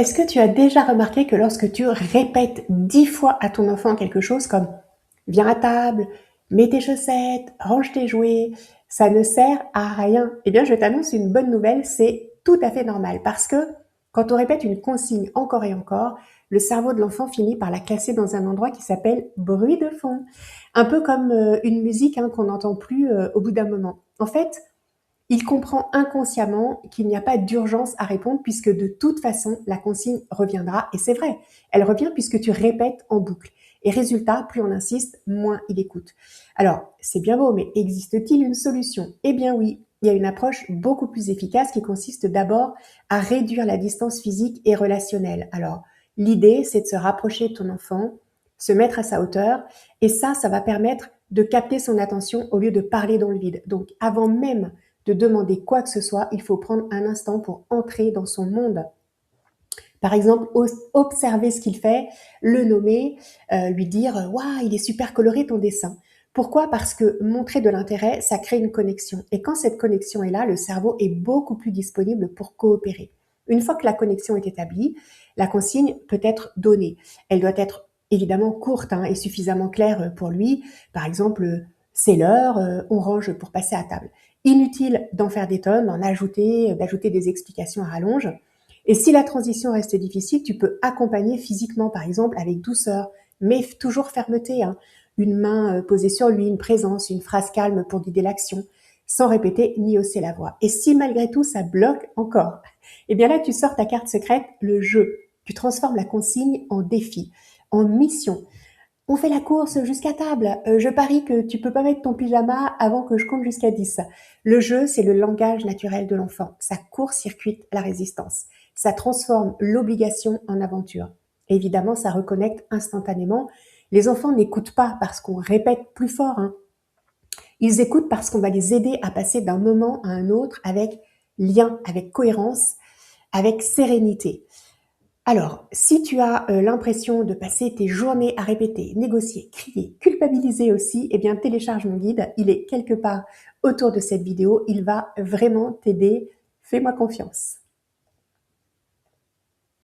Est-ce que tu as déjà remarqué que lorsque tu répètes 10 fois à ton enfant quelque chose comme viens à table, mets tes chaussettes, range tes jouets, ça ne sert à rien? Eh bien, je t'annonce une bonne nouvelle, c'est tout à fait normal parce que quand on répète une consigne encore et encore, le cerveau de l'enfant finit par la classer dans un endroit qui s'appelle bruit de fond. Un peu comme une musique qu'on n'entend plus au bout d'un moment. En fait, il comprend inconsciemment qu'il n'y a pas d'urgence à répondre puisque de toute façon, la consigne reviendra. Et c'est vrai, elle revient puisque tu répètes en boucle. Et résultat, plus on insiste, moins il écoute. Alors, c'est bien beau, mais existe-t-il une solution? Eh bien oui, il y a une approche beaucoup plus efficace qui consiste d'abord à réduire la distance physique et relationnelle. Alors, l'idée, c'est de se rapprocher de ton enfant, se mettre à sa hauteur, et ça va permettre de capter son attention au lieu de parler dans le vide. Donc, avant même de demander quoi que ce soit, il faut prendre un instant pour entrer dans son monde. Par exemple, observer ce qu'il fait, le nommer, lui dire waouh, il est super coloré ton dessin. Pourquoi? Parce que montrer de l'intérêt, ça crée une connexion. Et quand cette connexion est là, le cerveau est beaucoup plus disponible pour coopérer. Une fois que la connexion est établie, la consigne peut être donnée. Elle doit être évidemment courte et suffisamment claire pour lui. Par exemple, c'est l'heure, on range pour passer à table. Inutile d'en faire des tonnes, d'ajouter des explications à rallonge. Et si la transition reste difficile, tu peux accompagner physiquement, par exemple, avec douceur, mais toujours fermeté. Une main posée sur lui, une présence, une phrase calme pour guider l'action, sans répéter ni hausser la voix. Et si malgré tout ça bloque encore, eh bien là tu sors ta carte secrète, le jeu. Tu transformes la consigne en défi, en mission. On fait la course jusqu'à table. Je parie que tu peux pas mettre ton pyjama avant que je compte jusqu'à 10. Le jeu, c'est le langage naturel de l'enfant. Ça court-circuite la résistance. Ça transforme l'obligation en aventure. Évidemment, ça reconnecte instantanément. Les enfants n'écoutent pas parce qu'on répète plus fort. Ils écoutent parce qu'on va les aider à passer d'un moment à un autre avec lien, avec cohérence, avec sérénité. Alors, si tu as l'impression de passer tes journées à répéter, négocier, crier, culpabiliser aussi, eh bien télécharge mon guide, il est quelque part autour de cette vidéo, il va vraiment t'aider, fais-moi confiance.